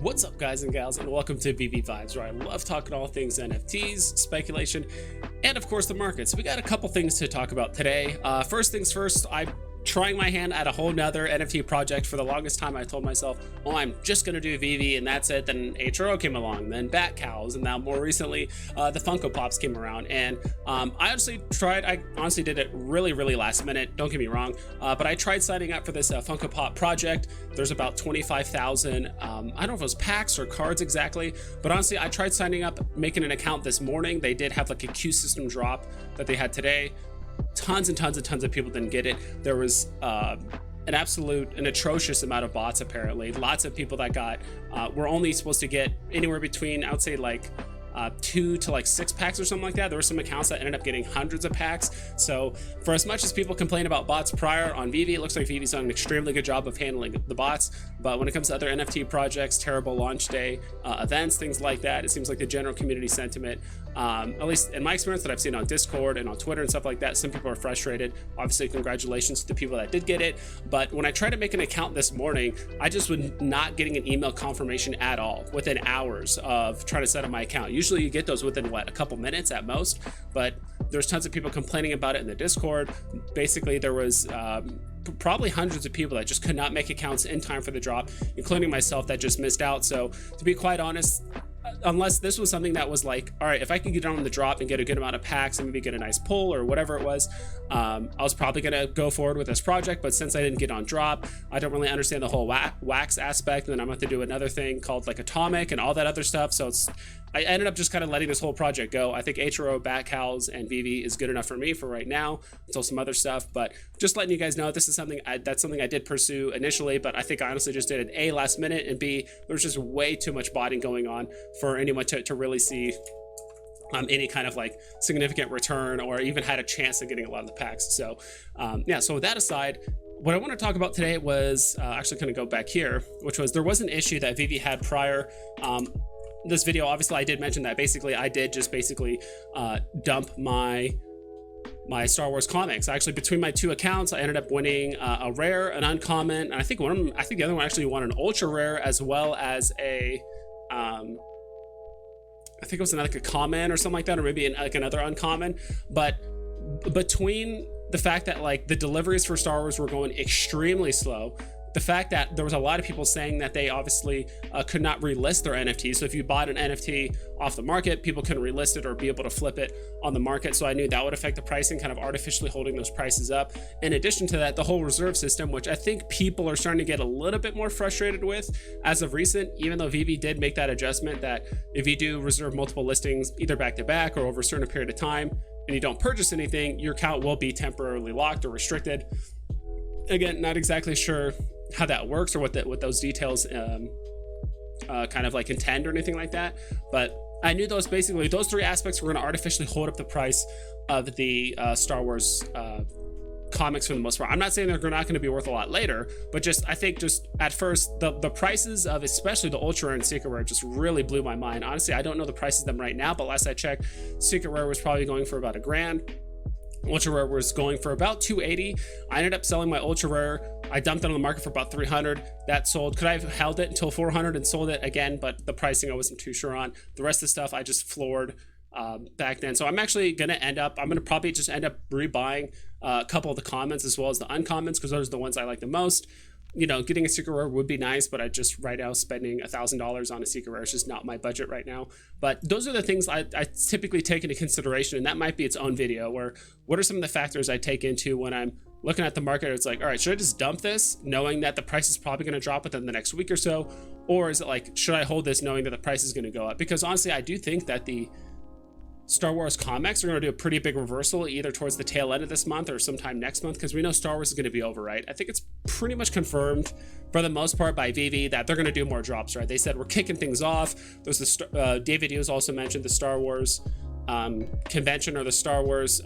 What's up, guys and gals, and welcome to Veve Vibes, where I love talking all things NFTs, speculation, and of course the market. So we got a couple things to talk about today. First things first, I'm trying my hand at a whole nother NFT project. For the longest time I told myself, oh, I'm just gonna do Veve and that's it. Then HRO came along, then Bat Cows, and now more recently the Funko Pops came around. And I honestly did it really last minute, don't get me wrong, but I tried signing up for this Funko Pop project. There's about 25,000 I don't know if it was packs or cards exactly, but honestly I tried signing up, making an account this morning. They did have like a queue system drop that they had today. Tons of people didn't get it. There was an atrocious amount of bots. Apparently lots of people that got were only supposed to get anywhere between, I would say, like 2 to 6 packs or something like that. There were some accounts that ended up getting hundreds of packs. So for as much as people complain about bots prior on Veve, it looks like Veve's done an extremely good job of handling the bots. But when it comes to other NFT projects, terrible launch day events, things like that, it seems like the general community sentiment, at least in my experience that I've seen on Discord and on Twitter and stuff like that, some people are frustrated. Obviously, congratulations to the people that did get it. But when I tried to make an account this morning, I just was not getting an email confirmation at all within hours of trying to set up my account. Usually you get those within a couple minutes at most, but there's tons of people complaining about it in the Discord. Basically, there was probably hundreds of people that just could not make accounts in time for the drop, including myself, that just missed out. So to be quite honest, unless this was something that was like, all right, if I could get on the drop and get a good amount of packs and maybe get a nice pull or whatever it was, I was probably gonna go forward with this project. But since I didn't get on drop, I don't really understand the whole wax aspect, and then I'm going to do another thing called like Atomic and all that other stuff. So I ended up just kind of letting this whole project go. I think HRO, Bat Cows, and Veve is good enough for me for right now until some other stuff. But just letting you guys know, this is something that's something I did pursue initially, but I think I honestly just did it A, last minute, and B, there's just way too much botting going on for anyone to really see any kind of like significant return or even had a chance of getting a lot of the packs. So yeah, so with that aside, what I want to talk about today was actually going to go back here, which was there was an issue that Veve had prior. This video, obviously I did mention that basically I did just dump my Star Wars comics. Actually, between my two accounts, I ended up winning a rare, an uncommon, and I think the other one actually won an ultra rare, as well as a I think it was like a common or something like that, or maybe another uncommon. But between the fact that like the deliveries for Star Wars were going extremely slow, the fact that there was a lot of people saying that they obviously could not relist their NFT. So if you bought an NFT off the market, people couldn't relist it or be able to flip it on the market. So I knew that would affect the pricing, kind of artificially holding those prices up. In addition to that, the whole reserve system, which I think people are starting to get a little bit more frustrated with as of recent, even though Veve did make that adjustment that if you do reserve multiple listings, either back to back or over a certain period of time, and you don't purchase anything, your account will be temporarily locked or restricted. Again, not exactly sure how that works or what those details kind of like intend or anything like that, but I knew those three aspects were going to artificially hold up the price of the Star Wars comics for the most part. I'm not saying they're not going to be worth a lot later, but I think at first the prices of especially the ultra rare and secret rare just really blew my mind. Honestly, I don't know the prices of them right now, but last I checked, secret rare was probably going for about $1,000. Ultra rare was going for about $280. I ended up selling my ultra rare. I dumped it on the market for about $300. That sold. Could I have held it until $400 and sold it again? But the pricing I wasn't too sure on. The rest of the stuff I just floored back then. So I'm actually going to probably just end up rebuying a couple of the commons as well as the uncommons, because those are the ones I like the most. You know, getting a secret rare would be nice, but I just right now spending $1,000 on a secret rare is just not my budget right now. But those are the things I typically take into consideration, and that might be its own video, where what are some of the factors I take into when I'm looking at the market? It's like, all right, should I just dump this knowing that the price is probably going to drop within the next week or so? Or is it like, should I hold this knowing that the price is going to go up? Because honestly, I do think that the Star Wars comics are going to do a pretty big reversal either towards the tail end of this month or sometime next month, because we know Star Wars is going to be over, right? I think it's pretty much confirmed for the most part by Veve that they're going to do more drops, right? They said we're kicking things off. There's David Hughes also mentioned the Star Wars convention, or the Star Wars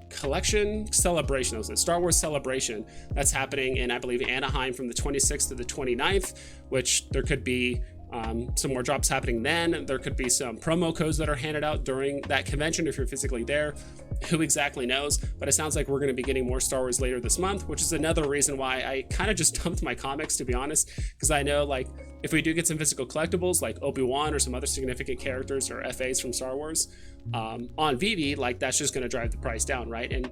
collection celebration. It was a Star Wars celebration that's happening in, I believe, Anaheim from the 26th to the 29th, which there could be some more drops happening then. There could be some promo codes that are handed out during that convention if you're physically there. Who exactly knows? But it sounds like we're going to be getting more Star Wars later this month, which is another reason why I kind of just dumped my comics, to be honest, because I know like if we do get some physical collectibles like Obi-Wan or some other significant characters or FAs from Star Wars on Veve, like that's just going to drive the price down, right? And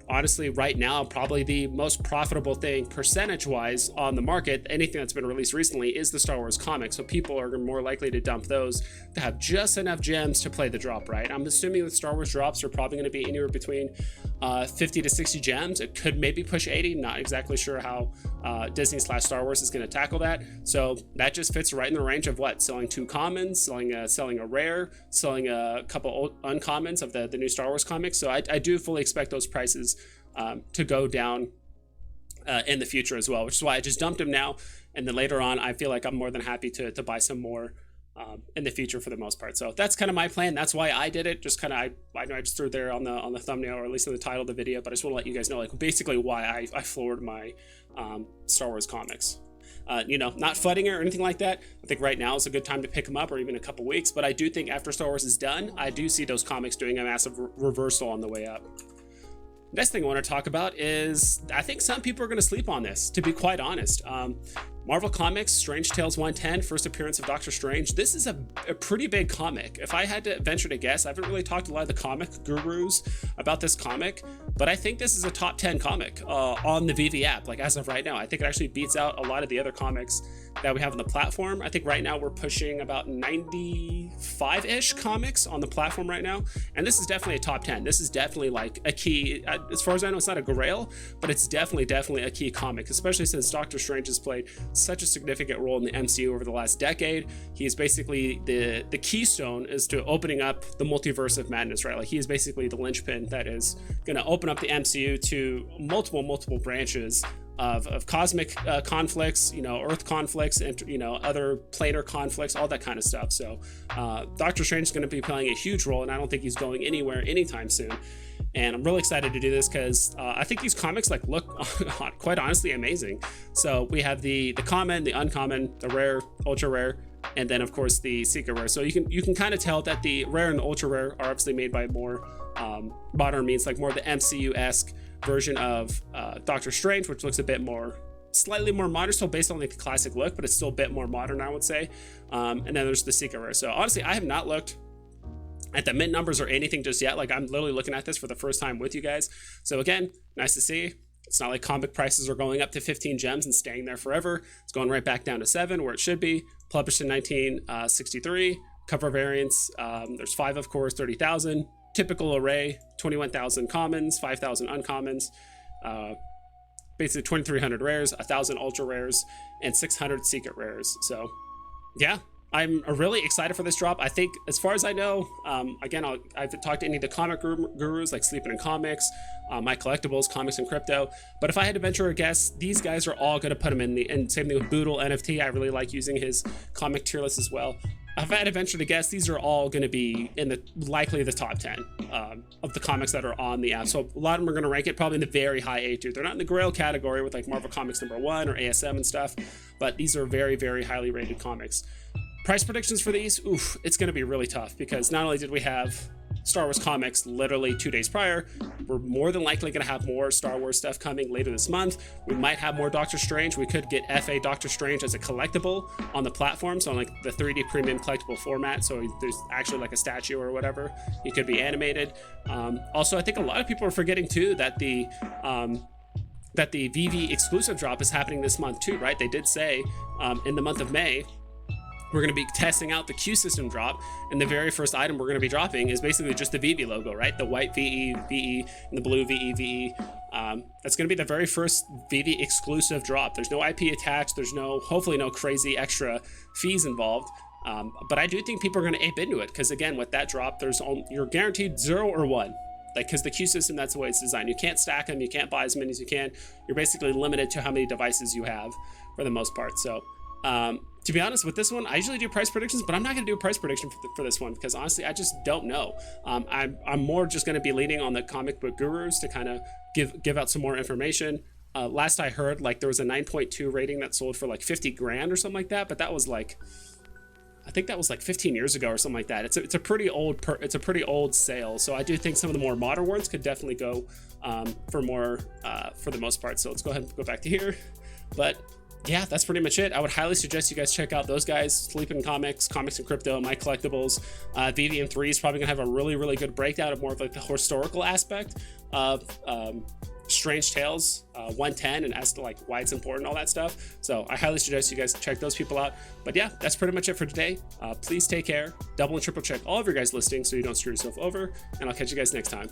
honestly, right now, probably the most profitable thing percentage-wise on the market, anything that's been released recently, is the Star Wars comics. So people are more likely to dump those to have just enough gems to play the drop, right? I'm assuming the Star Wars drops are probably going to be anywhere between 50 to 60 gems. It could maybe push 80. Not exactly sure how Disney/Star Wars is going to tackle that. So that just fits right in the range of what? Selling 2 commons, selling a rare, selling a couple uncommons of the new Star Wars comics. So I do fully expect those prices to go down in the future as well, which is why I just dumped them now. And then later on, I feel like I'm more than happy to buy some more in the future for the most part. So that's kind of my plan. That's why I did it. Just kind of, I know I just threw it there on the thumbnail, or at least in the title of the video, but I just want to let you guys know, like, basically why I floored my Star Wars comics. Not flooding it or anything like that. I think right now is a good time to pick them up, or even a couple weeks. But I do think after Star Wars is done, I do see those comics doing a massive reversal on the way up. Next thing I want to talk about is, I think some people are going to sleep on this, to be quite honest. Marvel Comics, Strange Tales 110, first appearance of Doctor Strange. This is a pretty big comic. If I had to venture to guess, I haven't really talked to a lot of the comic gurus about this comic, but I think this is a top 10 comic on the Veve app, like as of right now. I think it actually beats out a lot of the other comics that we have on the platform. I think right now we're pushing about 95-ish comics on the platform right now, and this is definitely a top 10. This is definitely like a key, as far as I know, it's not a grail, but it's definitely a key comic, especially since Doctor Strange has played such a significant role in the MCU over the last decade. He is basically the keystone as to opening up the multiverse of madness, right? Like, he is basically the linchpin that is going to open up the MCU to multiple branches of cosmic conflicts, Earth conflicts, and other planar conflicts, all that kind of stuff. So Doctor Strange is going to be playing a huge role, and I don't think he's going anywhere anytime soon. And I'm really excited to do this because I think these comics look quite honestly amazing. So we have the common, the uncommon, the rare, ultra rare, and then of course the secret rare. So you can kind of tell that the rare and the ultra rare are obviously made by more modern means, like more of the MCU-esque version of Doctor Strange, which looks a bit more, slightly more modern, still based on the classic look, but it's still a bit more modern, I would say. And then there's the secret rare. So honestly, I have not looked at the mint numbers or anything just yet. Like, I'm literally looking at this for the first time with you guys. So again, nice to see. It's not like comic prices are going up to 15 gems and staying there forever. It's going right back down to 7 where it should be. Published in 1963. Cover variants, there's 5, of course, 30,000. Typical array, 21,000 commons, 5,000 uncommons, basically 2,300 rares, 1,000 ultra rares, and 600 secret rares. So yeah, I'm really excited for this drop. I think, as far as I know, again, I've talked to any of the comic gurus like Sleeping in Comics, My Collectibles, Comics and Crypto. But if I had to venture a guess, these guys are all going to put them in and same thing with Boodle NFT. I really like using his comic tier list as well. If I had to venture to guess, these are all going to be in likely the top 10 of the comics that are on the app. So a lot of them are going to rank it probably in the very high A tier. They're not in the Grail category with like Marvel Comics #1 or ASM and stuff, but these are very, very highly rated comics. Price predictions for these, it's going to be really tough because not only did we have Star Wars comics literally 2 days prior, we're more than likely going to have more Star Wars stuff coming later this month. We might have more Doctor Strange. We could get FA Doctor Strange as a collectible on the platform, so on like the 3D premium collectible format, so there's actually like a statue or whatever. He could be animated. Also, I think a lot of people are forgetting too that the Veve exclusive drop is happening this month too, right? They did say in the month of May, we're going to be testing out the Q system drop, and the very first item we're going to be dropping is basically just the Veve logo, right? The white VE, and the blue VE. That's going to be the very first Veve exclusive drop. There's no IP attached. There's hopefully no crazy extra fees involved. But I do think people are going to ape into it because, again, with that drop, you're guaranteed 0 or 1. Because the Q system, that's the way it's designed. You can't stack them. You can't buy as many as you can. You're basically limited to how many devices you have for the most part. So to be honest, with this one, I usually do price predictions, but I'm not going to do a price prediction for this one because honestly, I just don't know. I'm more just going to be leaning on the comic book gurus to kind of give out some more information. Last I heard, like there was a 9.2 rating that sold for like 50 grand or something like that, but that was like, I think that was like 15 years ago or something like that. It's a pretty old sale. So I do think some of the more modern ones could definitely go for more for the most part. So let's go ahead and go back to here. But yeah, that's pretty much it. I would highly suggest you guys check out those guys, Sleeping Comics, Comics and Crypto, My Collectibles. VVM3 is probably gonna have a really, really good breakdown of more of like the historical aspect of Strange Tales 110 and as to like why it's important, all that stuff. So I highly suggest you guys check those people out. But yeah, that's pretty much it for today. Please take care, double and triple check all of your guys' listings so you don't screw yourself over, and I'll catch you guys next time.